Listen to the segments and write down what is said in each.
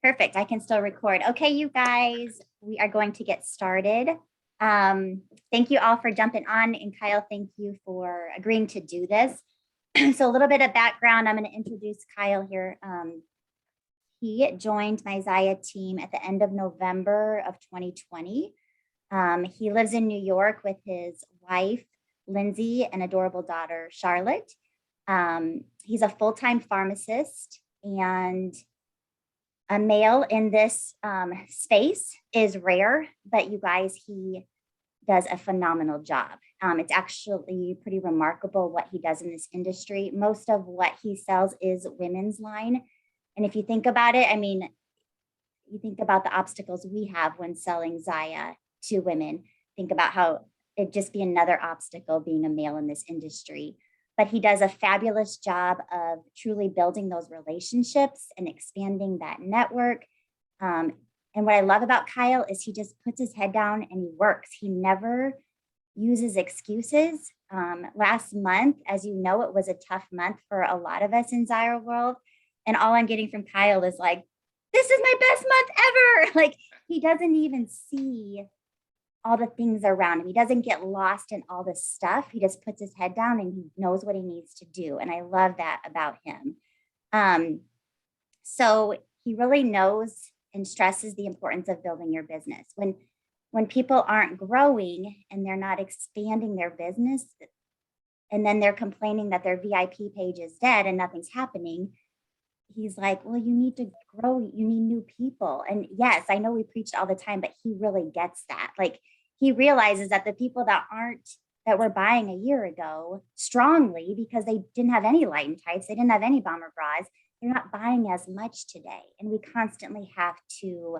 Perfect. I can still record. Okay, you guys, we are going to get started. Thank you all for jumping on. And Kyle, thank you for agreeing to do this. So a little bit of background, I'm going to introduce Kyle here. He joined my Zaya team at the end of November of 2020. He lives in New York with his wife, Lindsay, and adorable daughter, Charlotte. He's a full-time pharmacist, and a male in this space is rare, but you guys, he does a phenomenal job. It's actually pretty remarkable what he does in this industry. Most of what he sells is women's line. And if you think about it, I mean, you think about the obstacles we have when selling Zaya to women. Think about how it'd just be another obstacle being a male in this industry. But he does a fabulous job of truly building those relationships and expanding that network. And what I love about Kyle is he just puts his head down and he works. He never uses excuses. Last month, as you know, it was a tough month for a lot of us in Zaya world. And all I'm getting from Kyle is like, this is my best month ever. Like, he doesn't even see all the things around him. He doesn't get lost in all this stuff. He just puts his head down and he knows what he needs to do. And I love that about him. So he really knows and stresses the importance of building your business. When people aren't growing and they're not expanding their business, and then they're complaining that their VIP page is dead and nothing's happening, he's like, well, you need to grow, you need new people. And yes, I know we preach all the time, but he really gets that. Like, he realizes that the people that were buying a year ago strongly, because they didn't have any light and tights, they didn't have any bomber bras, they're not buying as much today. And we constantly have to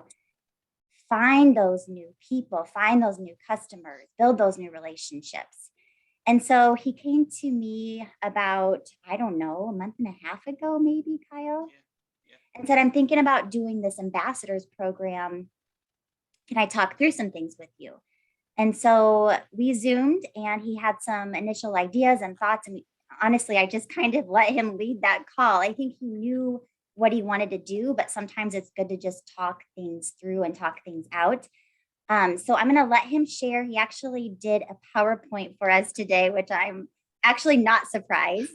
find those new people, find those new customers, build those new relationships. And so he came to me about, I don't know, a month and a half ago, maybe, Kyle, and said, I'm thinking about doing this ambassadors program. Can I talk through some things with you? And so we Zoomed, and he had some initial ideas and thoughts. And honestly, I just kind of let him lead that call. I think he knew what he wanted to do, but sometimes it's good to just talk things through and talk things out. So I'm going to let him share. He actually did a PowerPoint for us today, which I'm actually not surprised,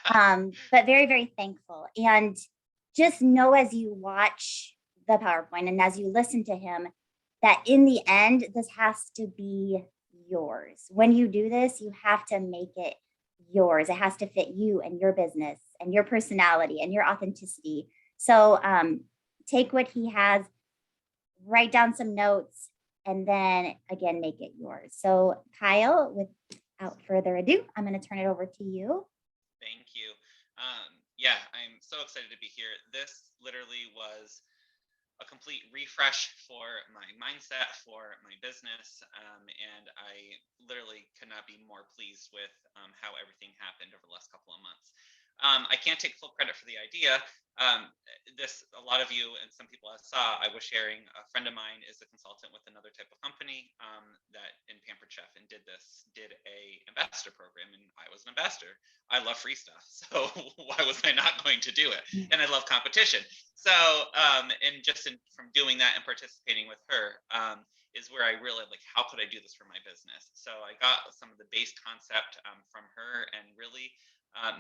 but very, very thankful. And just know, as you watch the PowerPoint and as you listen to him, that in the end, this has to be yours. When you do this, you have to make it yours. It has to fit you and your business and your personality and your authenticity. So take what he has, write down some notes, and then again, make it yours. So Kyle, without further ado, I'm going to turn it over to you. Thank you. Yeah, I'm so excited to be here. This literally was a complete refresh for my mindset, for my business, and I literally could not be more pleased with how everything happened over the last couple of months. I can't take full credit for the idea. A lot of you and some people I saw, I was sharing. A friend of mine is a consultant with another type of company that in Pampered Chef, and did a ambassador program, and I was an ambassador. I love free stuff, so why was I not going to do it? And I love competition. So, from doing that and participating with her, is where I really like, how could I do this for my business? So I got some of the base concept from her, and really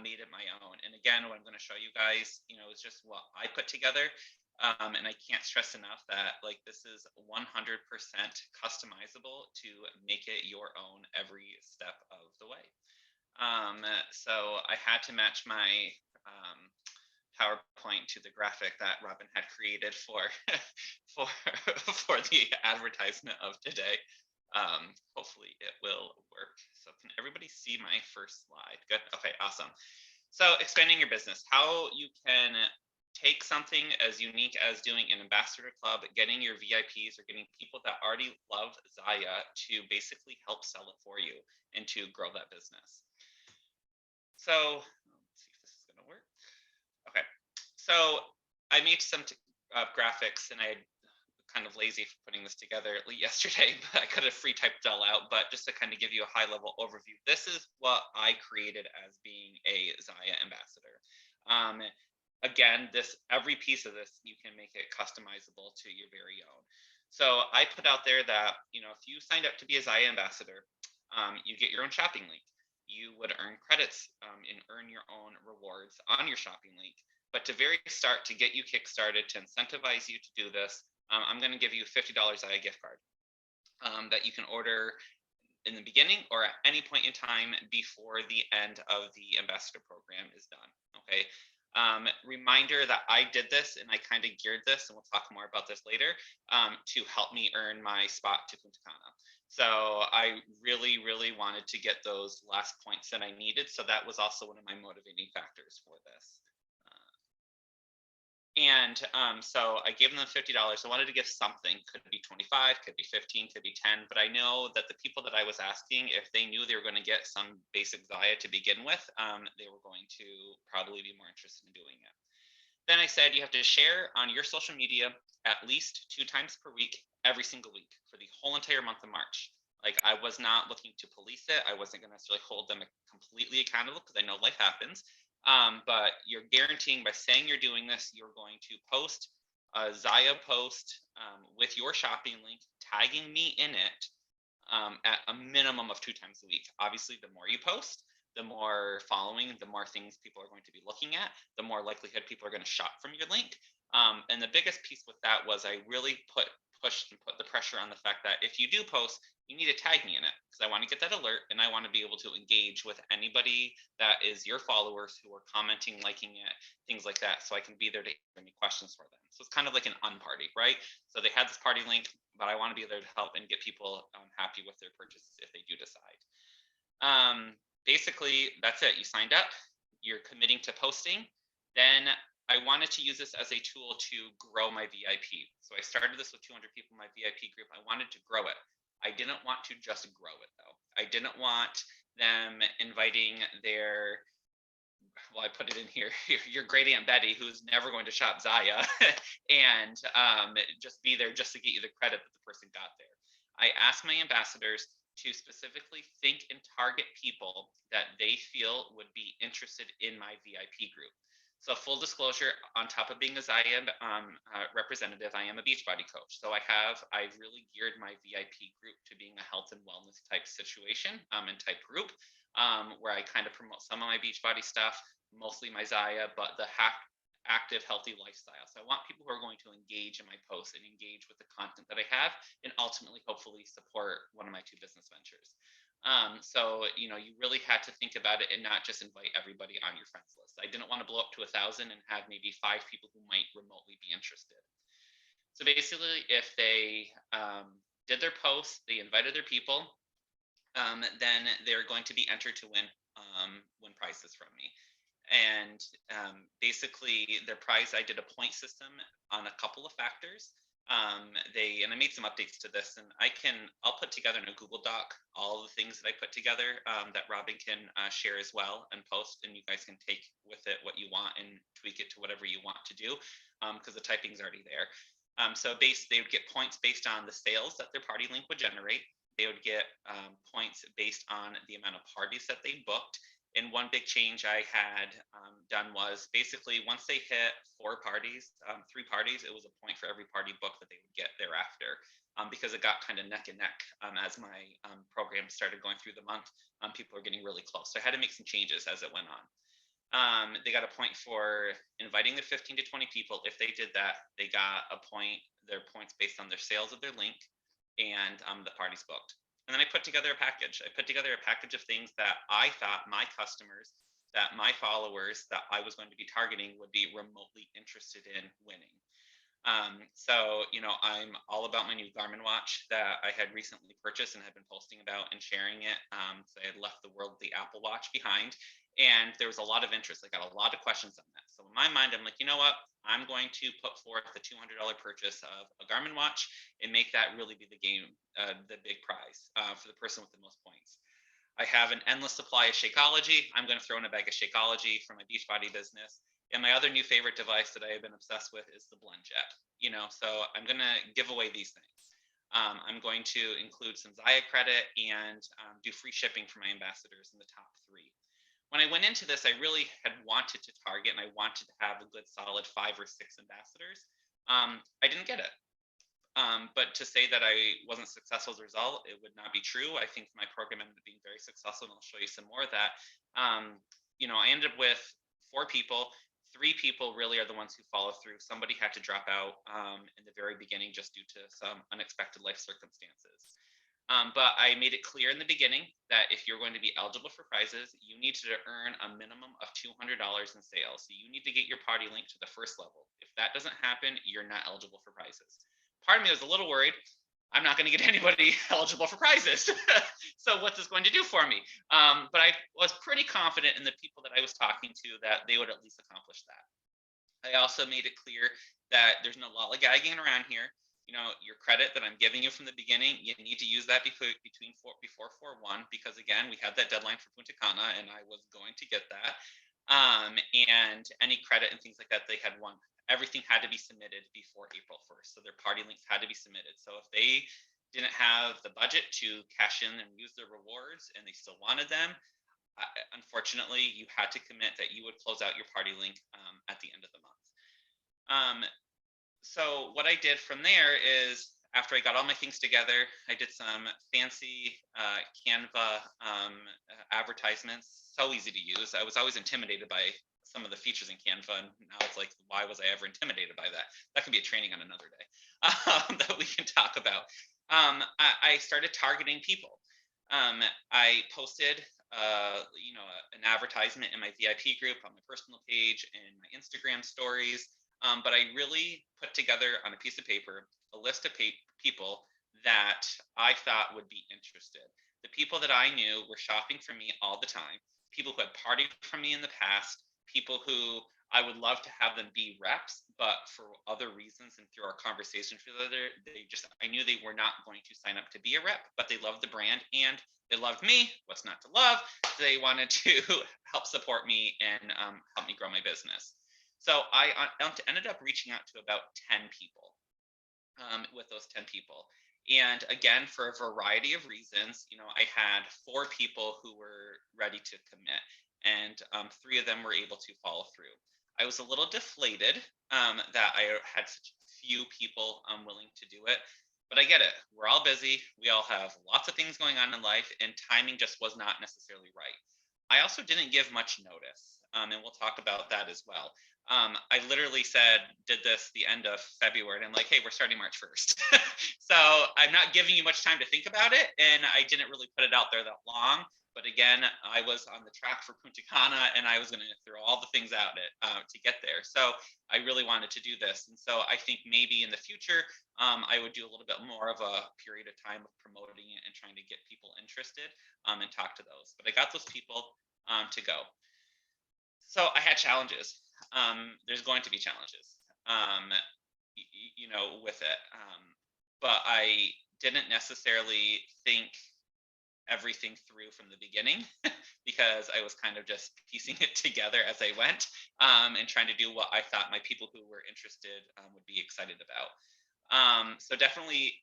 made it my own. And again, what I'm going to show you guys, is just what I put together. And I can't stress enough that like this is 100% customizable to make it your own every step of the way. So I had to match my PowerPoint to the graphic that Robin had created for for the advertisement of today. Hopefully it will work. So can everybody see my first slide? Good. Okay, awesome. So expanding your business, how you can take something as unique as doing an ambassador club, getting your VIPs or getting people that already love Zaya to basically help sell it for you and to grow that business. So let's see if this is going to work. Okay, so I made some graphics, and I kind of lazy for putting this together yesterday, but I could have free typed it all out. But just to kind of give you a high level overview, this is what I created as being a Zaya ambassador. again, every piece of this, you can make it customizable to your very own. So I put out there that, if you signed up to be a Zaya ambassador, you get your own shopping link. You would earn credits and earn your own rewards on your shopping link. But to very start, to get you kickstarted, to incentivize you to do this, I'm going to give you a $50 Zaya gift card that you can order in the beginning or at any point in time before the end of the ambassador program is done. Okay. Reminder that I did this and I kind of geared this, and we'll talk more about this later, to help me earn my spot to Punta Cana. So I really, really wanted to get those last points that I needed. So that was also one of my motivating factors for this. So I gave them $50. I wanted to give something. Could be 25, could be 15, could be 10. But I know that the people that I was asking, if they knew they were going to get some basic Zaya to begin with, they were going to probably be more interested in doing it. Then I said you have to share on your social media at least 2 times per week, every single week for the whole entire month of March. Like, I was not looking to police it. I wasn't going to necessarily hold them completely accountable because I know life happens. But you're guaranteeing by saying you're doing this, you're going to post a Zaya post with your shopping link, tagging me in it at a minimum of 2 times a week. Obviously, the more you post, the more following, the more things people are going to be looking at, the more likelihood people are going to shop from your link. And the biggest piece with that was I really pushed and put the pressure on the fact that if you do post, you need to tag me in it because I want to get that alert and I want to be able to engage with anybody that is your followers who are commenting, liking it, things like that. So I can be there to answer any questions for them. So it's kind of like an unparty, right? So they had this party link, but I want to be there to help and get people happy with their purchases if they do decide. Basically, that's it. You signed up, you're committing to posting. Then I wanted to use this as a tool to grow my VIP. So I started this with 200 people in my VIP group. I wanted to grow it. I didn't want to just grow it though. I didn't want them inviting their, well, I put it in here, your great Aunt Betty, who's never going to shop Zaya, and just be there just to get you the credit that the person got there. I asked my ambassadors to specifically think and target people that they feel would be interested in my VIP group. So full disclosure, on top of being a Zaya representative, I am a Beachbody coach. So I've really geared my VIP group to being a health and wellness type situation and type group, where I kind of promote some of my Beachbody stuff, mostly my Zaya, but the active, healthy lifestyle. So I want people who are going to engage in my posts and engage with the content that I have, and ultimately, hopefully, support one of my 2 business ventures. So you really had to think about it and not just invite everybody on your friends list. I didn't want to blow up to 1,000 and have maybe 5 people who might remotely be interested. So basically, if they did their post, they invited their people, then they're going to be entered to win prizes from me. And basically, their prize, I did a point system on a couple of factors. And I made some updates to this, and I'll put together in a Google Doc all the things that I put together that Robin can share as well and post, and you guys can take with it what you want and tweak it to whatever you want to do, because the typing's already there. So they would get points based on the sales that their party link would generate. They would get points based on the amount of parties that they booked. And one big change I had done was basically once they hit 4 parties, 3 parties, it was a point for every party book that they would get thereafter, because it got kind of neck and neck as my program started going through the month. People were getting really close. So I had to make some changes as it went on. They got a point for inviting the 15 to 20 people. If they did that, they got their points based on their sales of their link and the parties booked. And then I put together a package. I put together a package of things that I thought my customers, that my followers that I was going to be targeting would be remotely interested in winning. So, I'm all about my new Garmin watch that I had recently purchased and had been posting about and sharing it. So I had left the world of the Apple Watch behind, and there was a lot of interest. I got a lot of questions on that. So in my mind, I'm like, you know what? I'm going to put forth the $200 purchase of a Garmin watch and make that really be the big prize for the person with the most points. I have an endless supply of Shakeology. I'm going to throw in a bag of Shakeology for my Beachbody business. And my other new favorite device that I have been obsessed with is the BlendJet. So I'm going to give away these things. I'm going to include some Zaya credit and do free shipping for my ambassadors in the top 3. when I went into this, I really had wanted to target and I wanted to have a good solid 5 or 6 ambassadors. I didn't get it. But to say that I wasn't successful as a result, it would not be true. I think my program ended up being very successful, and I'll show you some more of that. Um, I ended up with 4 people. 3 people really are the ones who follow through. Somebody had to drop out in the very beginning just due to some unexpected life circumstances. But I made it clear in the beginning that if you're going to be eligible for prizes, you need to earn a minimum of $200 in sales. So you need to get your party link to the first level. If that doesn't happen, you're not eligible for prizes. Part of me was a little worried. I'm not going to get anybody eligible for prizes. So what's this going to do for me? But I was pretty confident in the people that I was talking to that they would at least accomplish that. I also made it clear that there's no lollygagging around here. Your credit that I'm giving you from the beginning, you need to use that before 4/1, because again, we had that deadline for Punta Cana, and I was going to get that. And any credit and things like that they had won, everything had to be submitted before April 1st. So their party links had to be submitted. So if they didn't have the budget to cash in and use their rewards, and they still wanted them, unfortunately, you had to commit that you would close out your party link at the end of the month. So what I did from there is, after I got all my things together, I did some fancy Canva advertisements. So easy to use. I was always intimidated by some of the features in Canva, and now it's like, why was I ever intimidated by that? That can be a training on another day that we can talk about. I started targeting people. I posted an advertisement in my VIP group, on my personal page, and my Instagram stories. But I really put together on a piece of paper a list of people that I thought would be interested. The people that I knew were shopping for me all the time, people who had partied for me in the past, people who I would love to have them be reps, but for other reasons and through our conversations with other, I knew they were not going to sign up to be a rep, but they loved the brand and they loved me. What's not to love? They wanted to help support me and help me grow my business. So I ended up reaching out to about 10 people with those 10 people. And again, for a variety of reasons, I had 4 people who were ready to commit, and 3 of them were able to follow through. I was a little deflated that I had such few people willing to do it, but I get it. We're all busy. We all have lots of things going on in life, and timing just was not necessarily right. I also didn't give much notice, and we'll talk about that as well. I literally did this the end of February, and I'm like, hey, we're starting March 1st. So I'm not giving you much time to think about it, and I didn't really put it out there that long. But again, I was on the track for Punta Cana, and I was going to throw all the things at it to get there. So I really wanted to do this. And so I think maybe in the future, I would do a little bit more of a period of time of promoting it and trying to get people interested and talk to those. But I got those people to go. So I had challenges. There's going to be challenges, with it. But I didn't necessarily think everything through from the beginning because I was kind of just piecing it together as I went and trying to do what I thought my people who were interested would be excited about. So definitely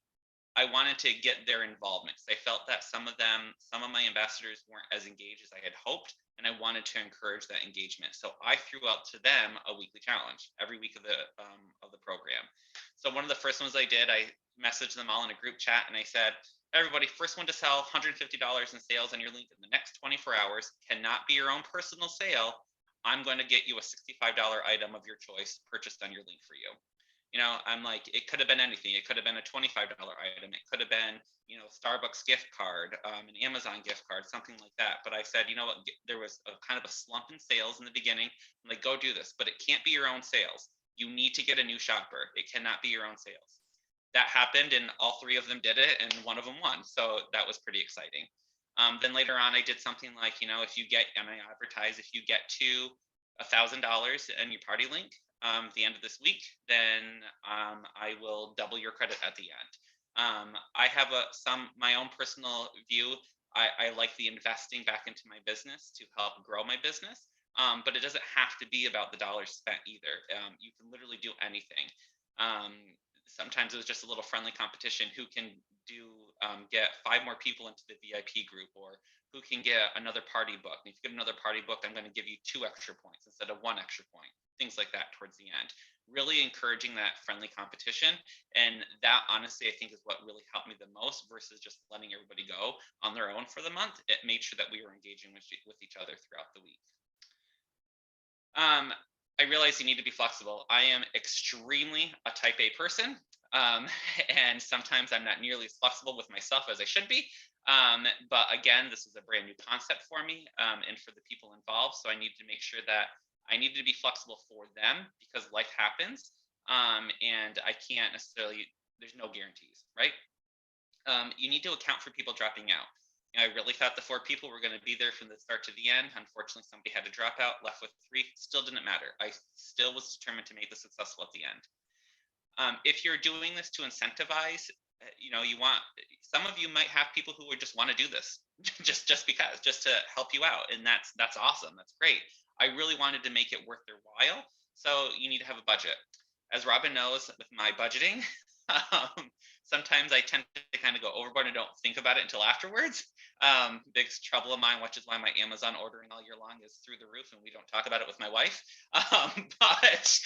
I wanted to get their involvement because I felt that some of my ambassadors weren't as engaged as I had hoped, and I wanted to encourage that engagement. So I threw out to them a weekly challenge every week of the program. So one of the first ones I did, I messaged them all in a group chat, and I said, everybody, first one to sell $150 in sales on your link in the next 24 hours cannot be your own personal sale. I'm going to get you a $65 item of your choice purchased on your link for you. I'm like, it could have been anything. It could have been a $25 item. It could have been, Starbucks gift card, an Amazon gift card, something like that. But I said, what, there was a kind of a slump in sales in the beginning. I'm like, go do this, but it can't be your own sales. You need to get a new shopper. It cannot be your own sales. That happened, and all 3 of them did it, and one of them won. So that was pretty exciting. Then later on, I did something like, if you get, and I advertise, if you get to $1,000 in your party link, the end of this week, then I will double your credit at the end. I have my own personal view. I like the investing back into my business to help grow my business, but it doesn't have to be about the dollars spent either. You can literally do anything. Sometimes it was just a little friendly competition. Who can get 5 more people into the VIP group, or who can get another party booked. And if you get another party booked, I'm going to give you 2 extra points instead of 1 extra point. Things like that towards the end. Really encouraging that friendly competition. And that honestly, I think is what really helped me the most versus just letting everybody go on their own for the month. It made sure that we were engaging with each other throughout the week. I realize you need to be flexible. I am extremely a type A person. And sometimes I'm not nearly as flexible with myself as I should be. But again, this is a brand new concept for me and for the people involved. So I need to make sure that I need to be flexible for them because life happens. And I can't necessarily, there's no guarantees, right? You need to account for people dropping out. I really thought the 4 people were going to be there from the start to the end. Unfortunately, somebody had to drop out, left with 3. Still didn't matter. I still was determined to make this successful at the end. If you're doing this to incentivize, you want, some of you might have people who would just want to do this just because, just to help you out. And that's awesome. That's great. I really wanted to make it worth their while. So you need to have a budget. As Robin knows, with my budgeting, sometimes I tend to kind of go overboard and don't think about it until afterwards. Big trouble of mine, which is why my Amazon ordering all year long is through the roof, and we don't talk about it with my wife. But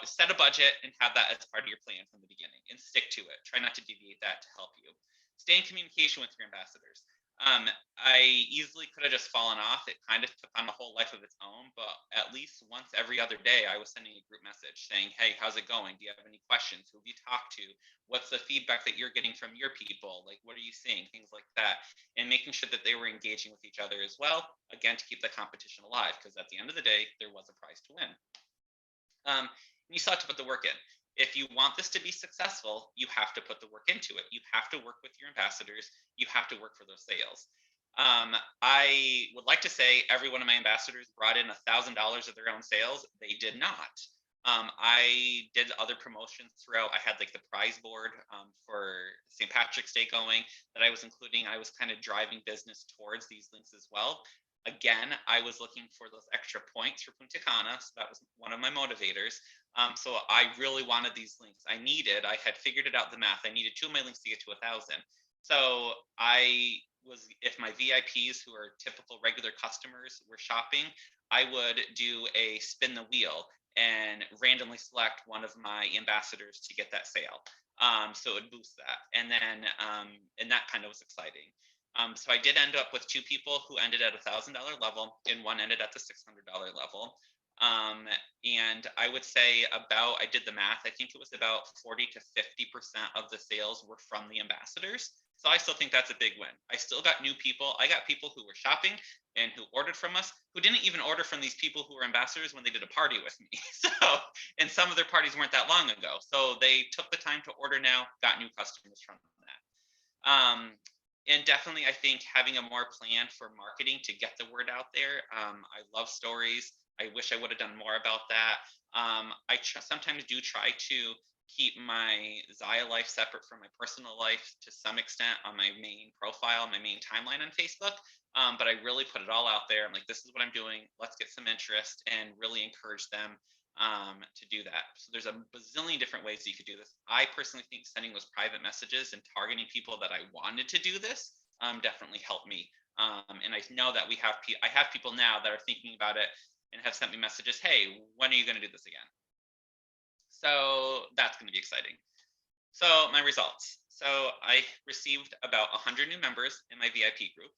set a budget and have that as part of your plan from the beginning, and stick to it. Try not to deviate that to help you. Stay in communication with your ambassadors. I easily could have just fallen off. It kind of took on a whole life of its own, but at least once every other day, I was sending a group message saying, hey, how's it going? Do you have any questions? Who have you talked to? What's the feedback that you're getting from your people? Like, what are you seeing? Things like that. And making sure that they were engaging with each other as well, again, to keep the competition alive, because at the end of the day, there was a prize to win. You still have to put the work in. If you want this to be successful, you have to put the work into it. You have to work with your ambassadors. You have to work for those sales. I would like to say every one of my ambassadors brought in $1,000 of their own sales. They did not. I did other promotions throughout. I had like the prize board for St. Patrick's Day going that I was including. I was kind of driving business towards these links as well. Again, I was looking for those extra points for Punta Cana. So that was one of my motivators. So I really wanted these links. I had figured it out, the math. I needed 2 of my links to get to 1,000. So if my VIPs who are typical regular customers were shopping, I would do a spin the wheel and randomly select one of my ambassadors to get that sale. So it would boost that. And then, and that kind of was exciting. So I did end up with 2 people who ended at $1,000 level and 1 ended at the $600 level. And I would say I did the math, I think it was about 40 to 50% of the sales were from the ambassadors. So I still think that's a big win. I still got new people. I got people who were shopping and who ordered from us, who didn't even order from these people who were ambassadors when they did a party with me. And some of their parties weren't that long ago. So they took the time to order now, got new customers from that. And definitely, I think having a more plan for marketing to get the word out there. I love stories. I wish I would have done more about that. I sometimes do try to keep my Zaya life separate from my personal life to some extent on my main profile, my main timeline on Facebook. But I really put it all out there. I'm like, this is what I'm doing. Let's get some interest and really encourage them to do that. So there's a bazillion different ways that you could do this. I personally think sending those private messages and targeting people that I wanted to do this definitely helped me. And I know that I have people now that are thinking about it and have sent me messages. Hey, when are you going to do this again? So that's going to be exciting. So my results. So I received about 100 new members in my VIP group.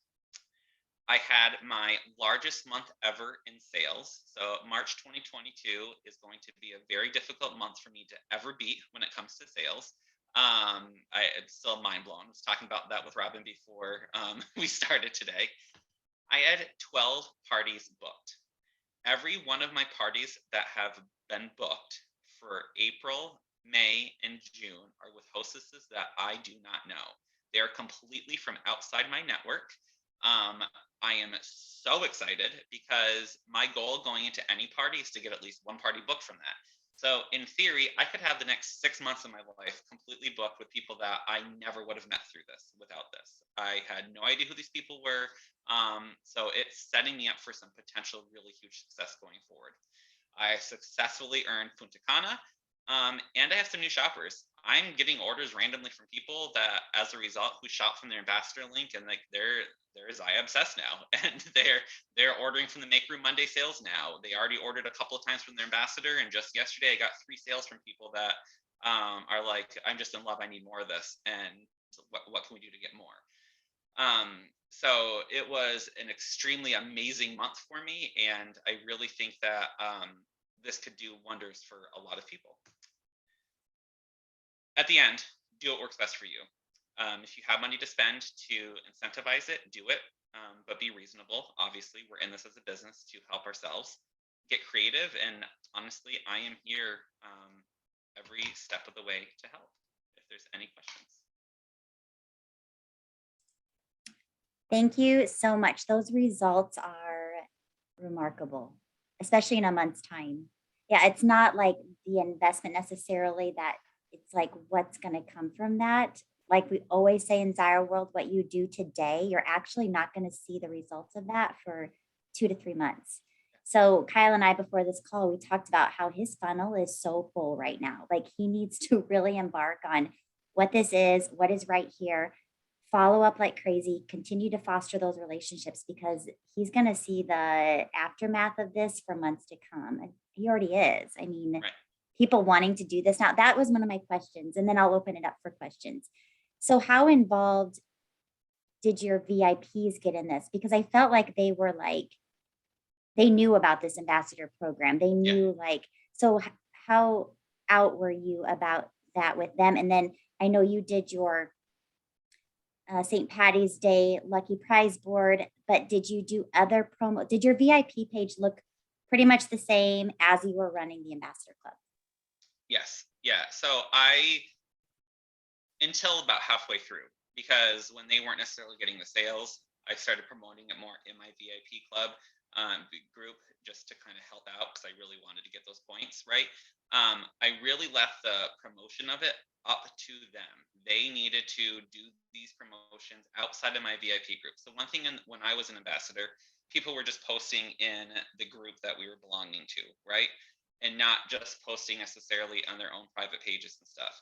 I had my largest month ever in sales. So March 2022 is going to be a very difficult month for me to ever beat when it comes to sales. It's still mind blown. I was talking about that with Robin before we started today. I had 12 parties booked. Every one of my parties that have been booked for April, May, and June are with hostesses that I do not know. They are completely from outside my network. I am so excited because my goal going into any party is to get at least 1 party booked from that. So in theory, I could have the next 6 months of my life completely booked with people that I never would have met through this without this. I had no idea who these people were. So it's setting me up for some potential really huge success going forward. I successfully earned Punta Cana, and I have some new shoppers. I'm getting orders randomly from people that, as a result, who shop from their ambassador link, and like they're Zaya obsessed now, and they're ordering from the Make Room Monday sales now. They already ordered a couple of times from their ambassador, and just yesterday I got 3 sales from people that are like, I'm just in love. I need more of this, and what can we do to get more? So it was an extremely amazing month for me, and I really think that this could do wonders for a lot of people. At the end, do what works best for you. If you have money to spend to incentivize it, do it, but be reasonable. Obviously, we're in this as a business to help ourselves. Get creative, and honestly, I am here every step of the way to help. If there's any questions. Thank you so much. Those results are remarkable, especially in a month's time. Yeah, it's not like the investment necessarily that it's like what's going to come from that. Like we always say in Zyra World, what you do today, you're actually not going to see the results of that for 2 to 3 months. So Kyle and I, before this call, we talked about how his funnel is so full right now. Like he needs to really embark on what this is, what is right here, follow up like crazy, continue to foster those relationships because he's going to see the aftermath of this for months to come. And he already is. I mean, Right. People wanting to do this now. That was one of my questions. And then I'll open it up for questions. So how involved did your VIPs get in this? Because I felt like they were like, they knew about this ambassador program. They knew so how out were you about that with them? And then I know you did your St. Patty's Day lucky prize board, but did you do other promo? Did your VIP page look pretty much the same as you were running the Ambassador Club? Yes. Yeah. So until about halfway through, because when they weren't necessarily getting the sales, I started promoting it more in my VIP club group just to kind of help out because I really wanted to get those points, right? I really left the promotion of it up to them. They needed to do these promotions outside of my VIP group. So one thing when I was an ambassador, people were just posting in the group that we were belonging to, right? And not just posting necessarily on their own private pages and stuff.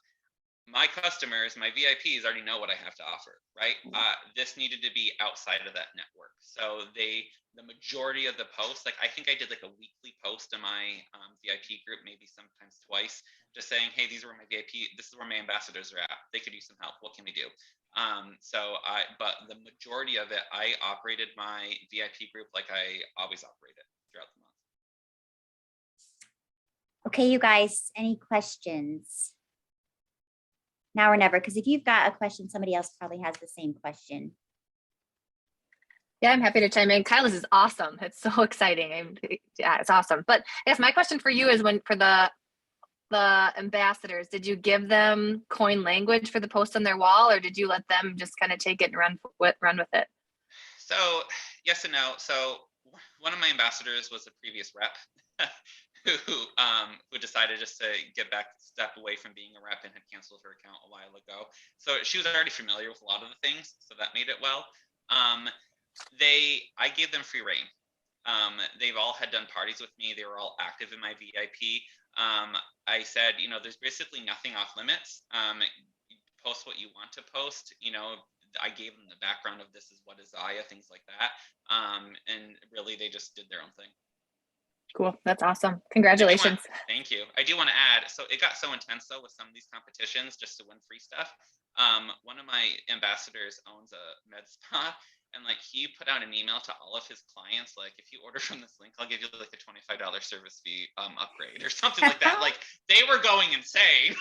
My customers, my VIPs already know what I have to offer, right? This needed to be outside of that network. So the majority of the posts, like I think I did like a weekly post in my VIP group, maybe sometimes twice, just saying, hey, these are where my VIP, this is where my ambassadors are at. They could use some help. What can we do? But the majority of it, I operated my VIP group like I always operated throughout the month. Okay, you guys, any questions? Now or never, because if you've got a question, somebody else probably has the same question. Yeah, I'm happy to chime in. Kyle, this is awesome. It's so exciting. Yeah, it's awesome. But I guess my question for you is for the ambassadors, did you give them coin language for the post on their wall, or did you let them just kind of take it and run with it? So yes and no. So one of my ambassadors was a previous rep who decided just to step away from being a rep and had canceled her account a while ago. So she was already familiar with a lot of the things, so that made it well. I gave them free reign. They've all had done parties with me. They were all active in my VIP. I said, there's basically nothing off limits. Post what you want to post. I gave them the background of this is what is Zaya, things like that. And really, they just did their own thing. Cool. That's awesome. Congratulations. Thank you. I do want to add, so it got so intense though with some of these competitions just to win free stuff. One of my ambassadors owns a med spa, and like he put out an email to all of his clients, like if you order from this link, I'll give you like a $25 service fee upgrade or something like that. Like they were going insane.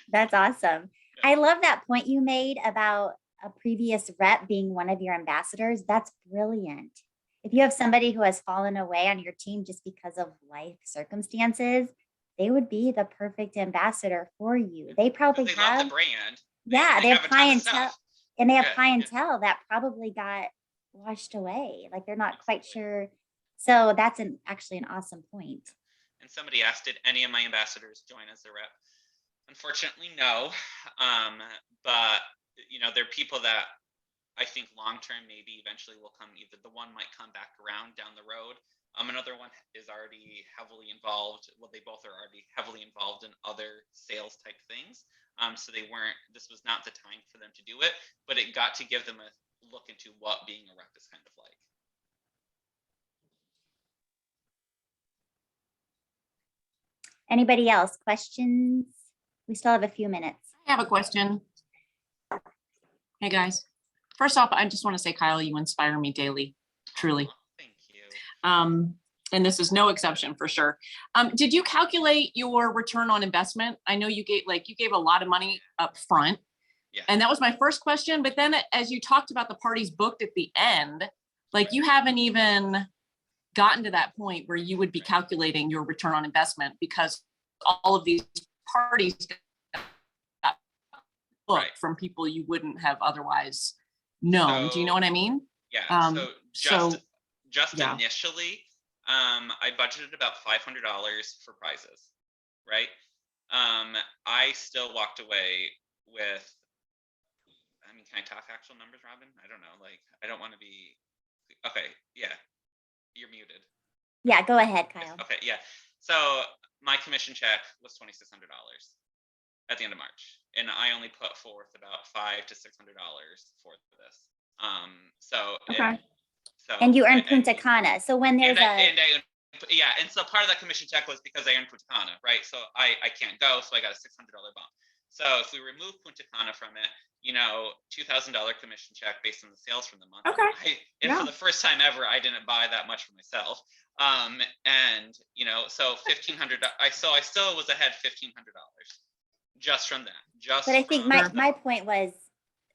That's awesome. Yeah. I love that point you made about a previous rep being one of your ambassadors. That's brilliant. If you have somebody who has fallen away on your team just because of life circumstances, they would be the perfect ambassador for you. They probably love the brand. They have clientele, and they have clientele that probably got washed away. Like they're not quite sure. So that's actually an awesome point. And somebody asked, did any of my ambassadors join as a rep? Unfortunately, no. But they're people that I think long term maybe eventually will come. Either the one might come back around down the road, Another one is already heavily involved. Well, they both are already heavily involved in other sales type things. So this was not the time for them to do it, but it got to give them a look into what being a rep is kind of like. Anybody else? Questions? We still have a few minutes. I have a question. Hey, guys. First off, I just want to say, Kyle, you inspire me daily, truly. Thank you. And this is no exception for sure. Did you calculate your return on investment? I know you gave a lot of money up front. Yeah. And that was my first question. But then as you talked about the parties booked at the end, like you haven't even gotten to that point where you would be calculating your return on investment because all of these parties got booked Right. from people you wouldn't have otherwise known. Do you know what I mean? Yeah. So just yeah. initially, I budgeted about $500 for prizes, right? I still walked away with, I mean, can I talk actual numbers, Robin? I don't know. Like, I don't want to be, okay. Yeah. You're muted. Yeah, go ahead, Kyle. Okay. Yeah. So my commission check was $2,600 at the end of March. And I only put forth about $500 to $600 for this. Okay. And you earned Punta Cana. So when there's and so part of that commission check was because I earned Punta Cana, right? So I can't go, so I got a $600 bump. So if we remove Punta Cana from it, $2,000 commission check based on the sales from the month. Okay. And for the first time ever, I didn't buy that much for myself. So $1,500. I still was ahead $1,500 just from that. But I think my point was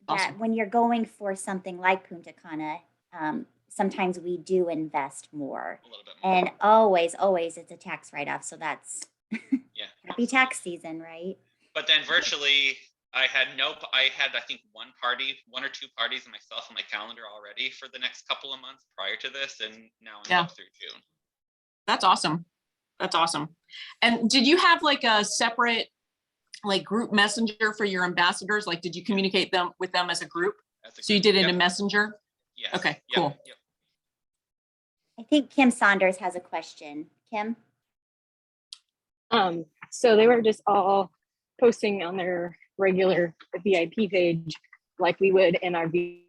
that Awesome. when you're going for something like Punta Cana, sometimes we do invest more. A little bit more. And always it's a tax write-off. So that's happy absolutely. tax season, right? But then virtually I had I think one or two parties and myself on my calendar already for the next couple of months prior to this. And now I'm up through June. That's awesome. That's awesome. And did you have like a separate group messenger for your ambassadors? Like, did you communicate with them as a group? So you did it in Messenger? Yes. Okay, cool. Yep. I think Kim Saunders has a question. Kim? So they were just all posting on their regular VIP page like we would in our VIP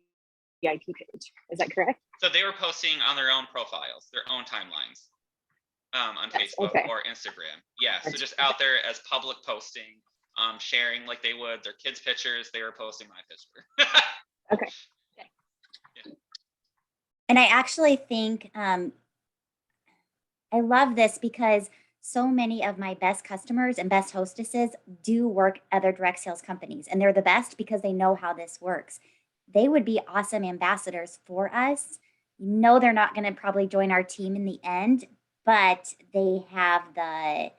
page. Is that correct? So they were posting on their own profiles, their own timelines, on Facebook or Instagram. Yeah. So just out there as public posting, sharing like they would their kids' pictures. They were posting my picture. Okay. And I actually think I love this because so many of my best customers and best hostesses do work at other direct sales companies, and they're the best because they know how this works. They would be awesome ambassadors for us. They're not going to probably join our team in the end, but they have the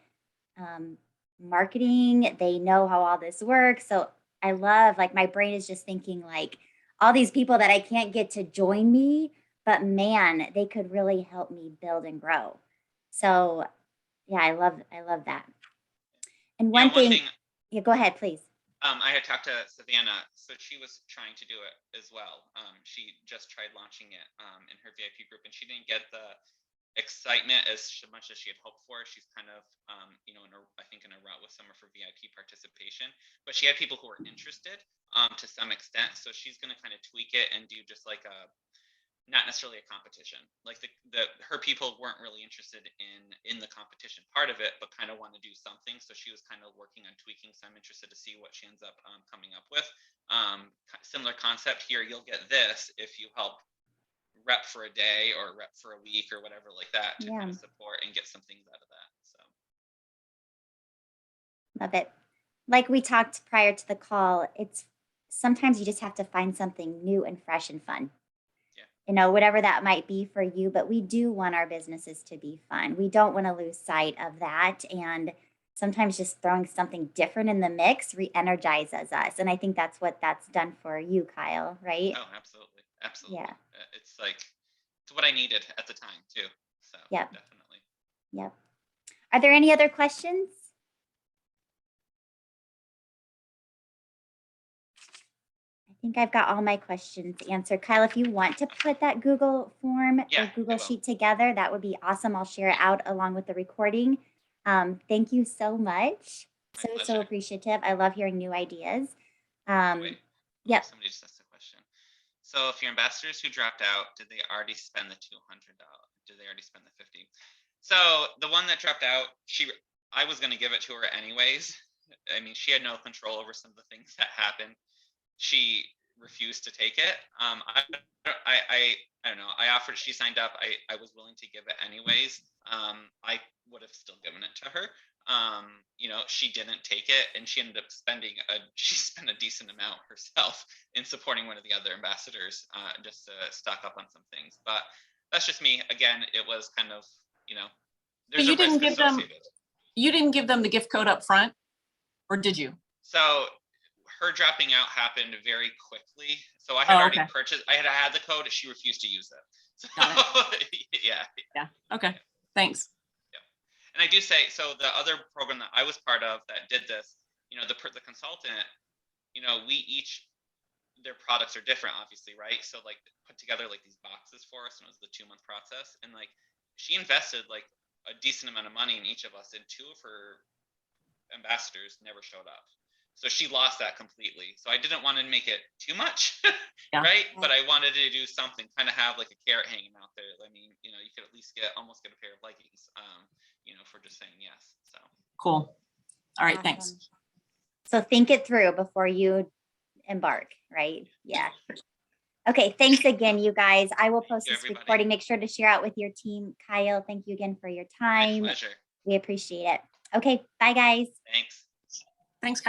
marketing. They know how all this works. So I love, my brain is just thinking all these people that I can't get to join me, but man, they could really help me build and grow. So yeah, I love that. And one thing, go ahead, please. I had talked to Savannah, so she was trying to do it as well. She just tried launching it in her VIP group, and she didn't get the excitement as much as she had hoped for. She's kind of, I think in a rut with some of her VIP participation, but she had people who were interested to some extent. So she's going to kind of tweak it and do just like not necessarily a competition. Like her people weren't really interested in the competition part of it, but kind of want to do something. So she was kind of working on tweaking. So I'm interested to see what she ends up coming up with. Similar concept here. You'll get this if you help rep for a day or rep for a week or whatever like that to kind of support and get some things out of that. So love it. Like we talked prior to the call, it's sometimes you just have to find something new and fresh and fun. Whatever that might be for you, but we do want our businesses to be fun. We don't want to lose sight of that. And sometimes just throwing something different in the mix re-energizes us. And I think that's what that's done for you, Kyle, right? Oh, absolutely. Absolutely. Yeah. It's what I needed at the time too. So definitely. Yep. Are there any other questions? I think I've got all my questions answered. Kyle, if you want to put that Google form Yeah, or I Google will. sheet together, that would be awesome. I'll share it out along with the recording. Thank you so much. My So pleasure. appreciative. I love hearing new ideas. Oh, wait. Yep. Somebody just asked a question. So if your ambassadors who dropped out, did they already spend the $200? Did they already spend the 50? So the one that dropped out, I was going to give it to her anyways. I mean, she had no control over some of the things that happened. She refused to take it. I don't know. I offered, she signed up. I was willing to give it anyways. I would have still given it to her. You know, she didn't take it, and she ended up she spent a decent amount herself in supporting one of the other ambassadors, just to stock up on some things. But that's just me. Again, it was kind of, you know, there's you a risk didn't give them- associated. You didn't give them the gift code up front, or did you? So her dropping out happened very quickly. So I had already okay. purchased, I had the code, she refused to use it. So Got yeah. Okay, thanks. And I do say, so the other program that I was part of that did this, you know, the consultant, you know, their products are different, obviously, right? So like put together like these boxes for us, and it was the 2-month process. And like she invested like a decent amount of money in each of us, and 2 of her ambassadors never showed up. So she lost that completely. So I didn't want to make it too much, Yeah. right? But I wanted to do something, kind of have like a carrot hanging out there. I mean, you know, you could at least almost get a pair of leggings, you know, for just saying yes. So Cool. All right, thanks. Awesome. So think it through before you embark, right? Yeah. Okay, thanks again, you guys. I will post you, this everybody. recording. Make sure to share out with your team. Kyle, thank you again for your My time. pleasure. We appreciate it. Okay, bye guys. Thanks. Thanks, Kyle.